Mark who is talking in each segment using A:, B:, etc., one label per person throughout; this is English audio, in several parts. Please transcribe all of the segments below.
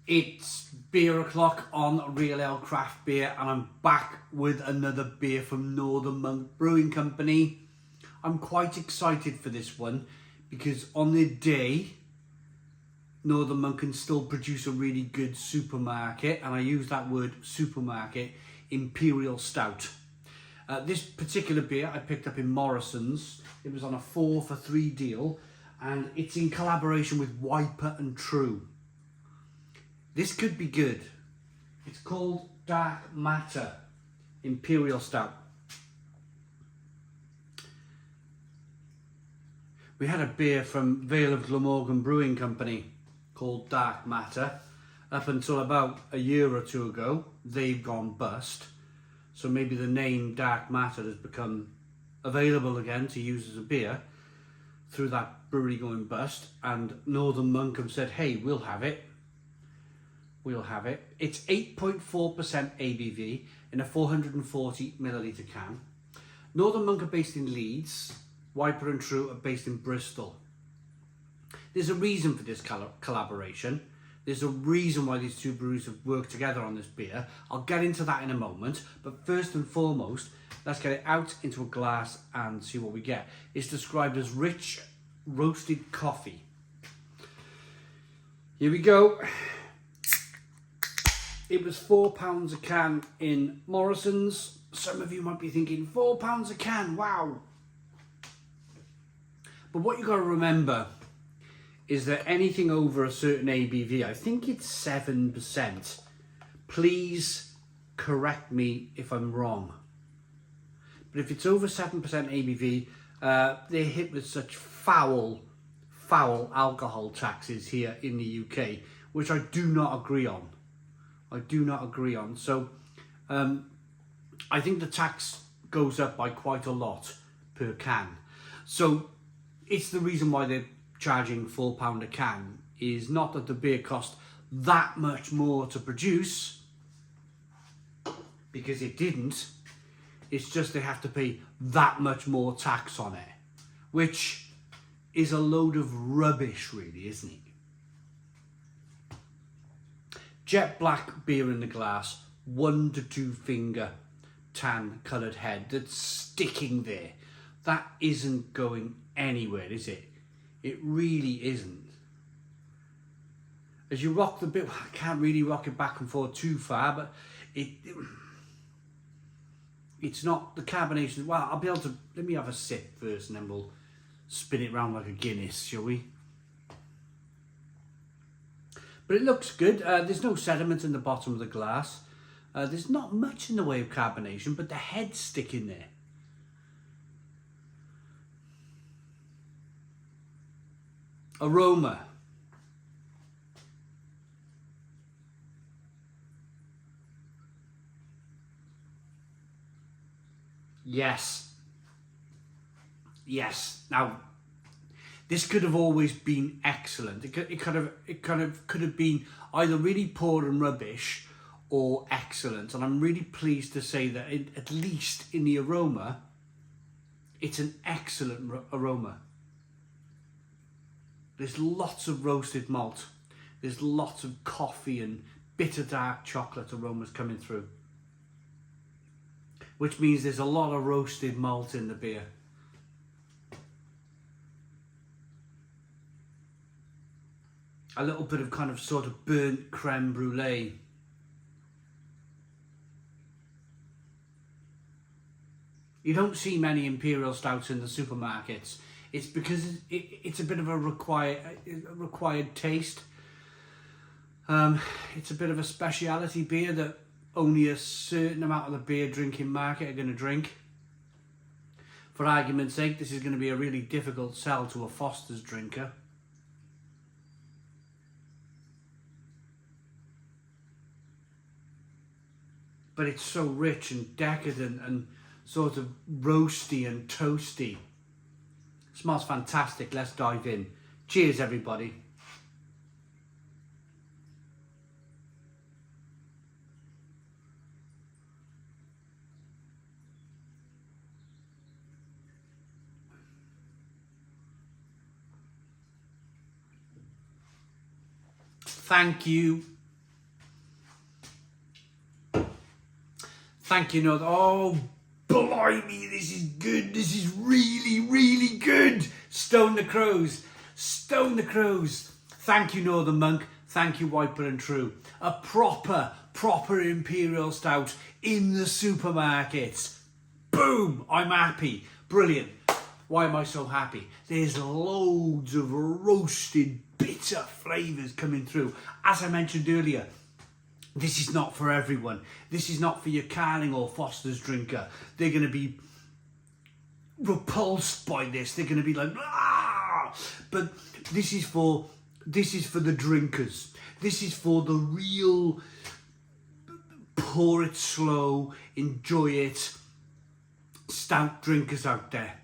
A: It's beer o'clock on Real Ale Craft Beer, and I'm back with another beer from Northern Monk Brewing Company. I'm quite excited for this one because on the day, Northern Monk can still produce a really good supermarket, and I use that word supermarket, Imperial Stout. This particular beer I picked up in Morrison's. It was on a 4 for 3 deal, and it's in collaboration with Wiper and True. This could be good. It's called Dark Matter Imperial Stout. We had a beer from Vale of Glamorgan Brewing Company called Dark Matter. Up until about a year or two ago, they've gone bust. So maybe the name Dark Matter has become available again to use as a beer through that brewery going bust. And Northern Monk have said, hey, we'll have it. We'll have it. It's 8.4% ABV in a 440 milliliter can. Northern Monk are based in Leeds. Wiper and True are based in Bristol. There's a reason for this collaboration. There's a reason why these two breweries have worked together on this beer. I'll get into that in a moment. But first and foremost, let's get it out into a glass and see what we get. It's described as rich roasted coffee. Here we go. It was £4 a can in Morrison's. Some of you might be thinking, £4 a can, wow. But what you've got to remember is that anything over a certain ABV, I think it's 7%. Please correct me if I'm wrong. But if it's over 7% ABV, they're hit with such foul alcohol taxes here in the UK, which I do not agree on. So I think the tax goes up by quite a lot per can. So it's the reason why they're charging £4 a can is not that the beer cost that much more to produce, because it didn't. It's just they have to pay that much more tax on it, which is a load of rubbish really, isn't it? Jet black beer in the glass, 1 to 2 finger tan coloured head that's sticking there. That isn't going anywhere, is it? It really isn't. As you rock the beer, I can't really rock it back and forth too far, but it's not the carbonation. Well, I'll be able to, let me have a sip first and then we'll spin it round like a Guinness, shall we? But it looks good. There's no sediment in the bottom of the glass. There's not much in the way of carbonation, but the head's sticking there. Aroma. Yes. Now, this could have always been excellent. It could have been either really poor and rubbish or excellent. And I'm really pleased to say that at least in the aroma, it's an excellent aroma. There's lots of roasted malt. There's lots of coffee and bitter dark chocolate aromas coming through, which means there's a lot of roasted malt in the beer. A little bit of kind of sort of burnt creme brulee. You don't see many Imperial Stouts in the supermarkets. It's because it's a bit of a required taste. It's a bit of a speciality beer that only a certain amount of the beer drinking market are going to drink. For argument's sake, this is going to be a really difficult sell to a Foster's drinker. But it's so rich and decadent and sort of roasty and toasty. Smells fantastic. Let's dive in. Cheers, everybody. Thank you Thank you, Northern. Oh, blimey, this is good. This is really, really good. Stone the Crows. Stone the Crows. Thank you, Northern Monk. Thank you, Wiper and True. A proper Imperial Stout in the supermarkets. Boom! I'm happy. Brilliant. Why am I so happy? There's loads of roasted, bitter flavours coming through. As I mentioned earlier, this is not for everyone. This is not for your Carling or Foster's drinker. They're going to be repulsed by this. They're going to be like, ah! But this is for the drinkers. This is for the real pour it slow, enjoy it, stout drinkers out there.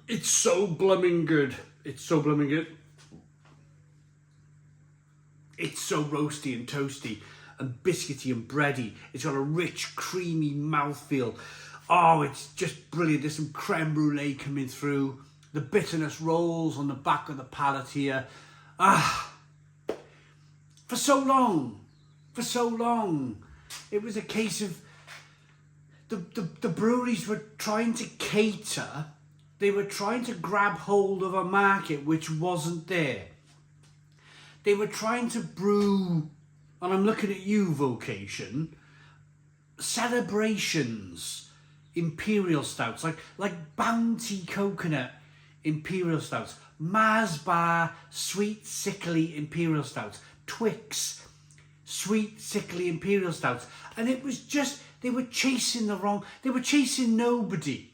A: It's so blooming good. It's so blooming good. It's so roasty and toasty and biscuity and bready. It's got a rich, creamy mouthfeel. Oh, it's just brilliant. There's some creme brulee coming through. The bitterness rolls on the back of the palate here. For so long, it was a case of the breweries were trying to cater. They were trying to grab hold of a market which wasn't there. They were trying to brew, and I'm looking at you, Vocation, celebrations, Imperial Stouts, like Bounty Coconut Imperial Stouts, Mars Bar Sweet Sickly Imperial Stouts, Twix Sweet Sickly Imperial Stouts. And it was just, they were chasing nobody.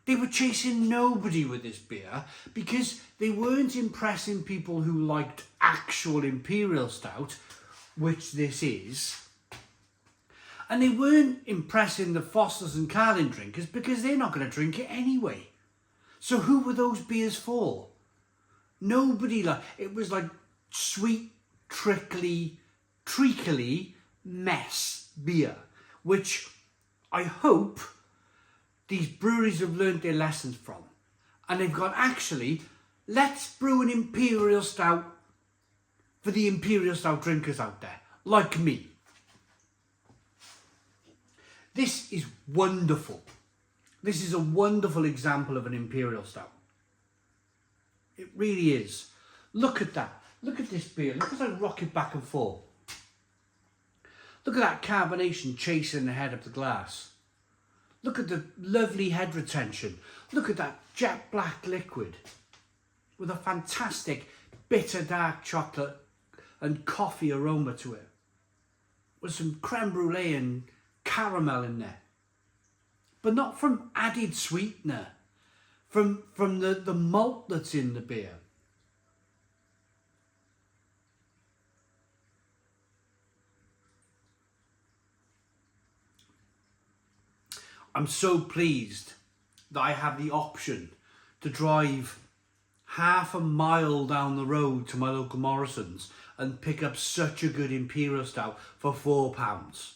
A: They were chasing nobody with this beer because they weren't impressing people who liked actual Imperial Stout, which this is. And they weren't impressing the Fosters and Carling drinkers because they're not going to drink it anyway. So who were those beers for? Nobody. It was like sweet, treacly mess beer, which I hope these breweries have learned their lessons from. And they've gone, actually, let's brew an Imperial Stout for the Imperial Stout drinkers out there, like me. This is wonderful. This is a wonderful example of an Imperial Stout. It really is. Look at that. Look at this beer. Look as I rock it back and forth. Look at that carbonation chasing the head of the glass. Look at the lovely head retention. Look at that jet black liquid with a fantastic bitter dark chocolate and coffee aroma to it, with some creme brulee and caramel in there. But not from added sweetener, from the malt that's in the beer. I'm so pleased that I have the option to drive half a mile down the road to my local Morrison's and pick up such a good Imperial Stout for £4.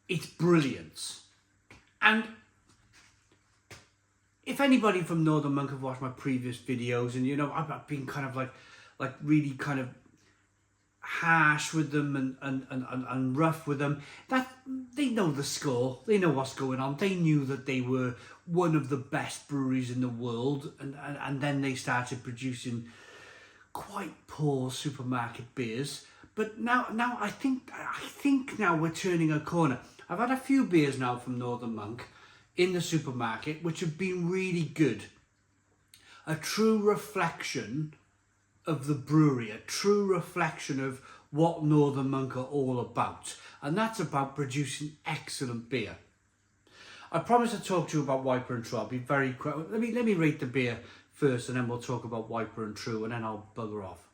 A: It's brilliant. And if anybody from Northern Monk have watched my previous videos, and you know, I've been kind of like really kind of harsh with them and rough with them, that they know the score, they know what's going on. They knew that they were one of the best breweries in the world, and then they started producing quite poor supermarket beers. But now I think now we're turning a corner. I've had a few beers now from Northern Monk in the supermarket which have been really good. A true reflection of the brewery, a true reflection of what Northern Monk are all about, and that's about producing excellent beer. I promise to talk to you about Wiper and True. I'll be very quick. Let me rate the beer first, and then we'll talk about Wiper and True, and then I'll bugger off.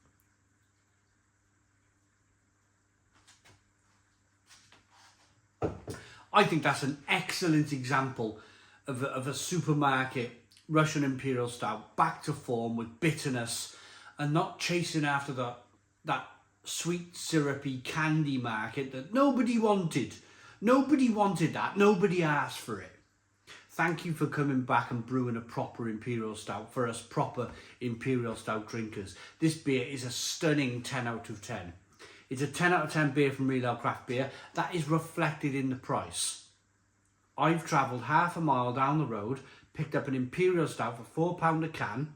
A: I think that's an excellent example of a supermarket Russian Imperial Stout, back to form with bitterness, and not chasing after that sweet syrupy candy market that nobody wanted. Nobody wanted that. Nobody asked for it. Thank you for coming back and brewing a proper Imperial Stout for us proper Imperial Stout drinkers. This beer is a stunning 10 out of 10. It's a 10 out of 10 beer from Real Ale Craft Beer. That is reflected in the price. I've travelled half a mile down the road, picked up an Imperial Stout for £4 a can.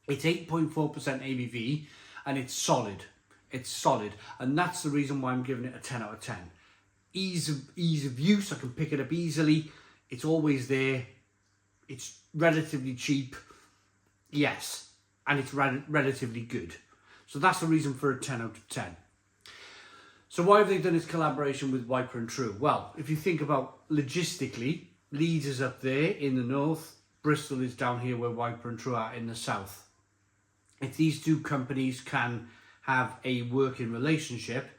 A: It's 8.4% ABV and it's solid. It's solid. And that's the reason why I'm giving it a 10 out of 10. Ease of use, I can pick it up easily. It's always there. It's relatively cheap. Yes. And it's relatively good. So that's the reason for a 10 out of 10. So why have they done this collaboration with Wiper and True? Well, if you think about logistically, Leeds is up there in the north, Bristol is down here where Wiper and True are in the south. If these two companies can have a working relationship,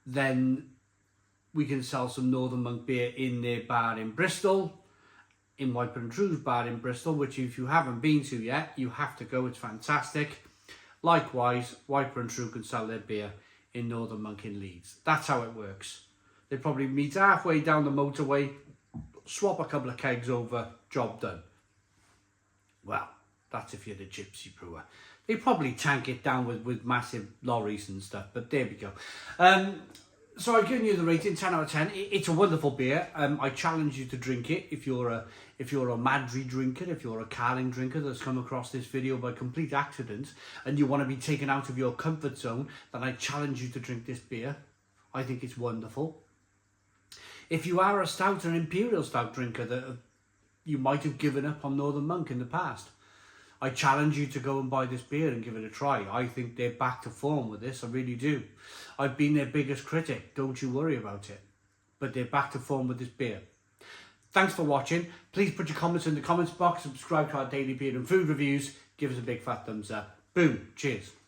A: then we can sell some Northern Monk beer in their bar in Bristol, in Wiper and True's bar in Bristol, which if you haven't been to yet, you have to go, it's fantastic. Likewise, Wiper and True can sell their beer in Northern Monk in Leeds. That's how it works. They probably meet halfway down the motorway, swap a couple of kegs over, job done. Well, that's if you're the gypsy brewer. They probably tank it down with massive lorries and stuff, but there we go. So I've given you the rating, 10 out of 10. It's a wonderful beer. I challenge you to drink it if you're a Madry drinker, if you're a Carling drinker that's come across this video by complete accident and you want to be taken out of your comfort zone, then I challenge you to drink this beer. I think it's wonderful. If you are a stout or an Imperial Stout drinker that you might have given up on Northern Monk in the past, I challenge you to go and buy this beer and give it a try. I think they're back to form with this, I really do. I've been their biggest critic, don't you worry about it. But they're back to form with this beer. Thanks for watching. Please put your comments in the comments box, subscribe to our daily beer and food reviews, give us a big fat thumbs up. Boom, cheers.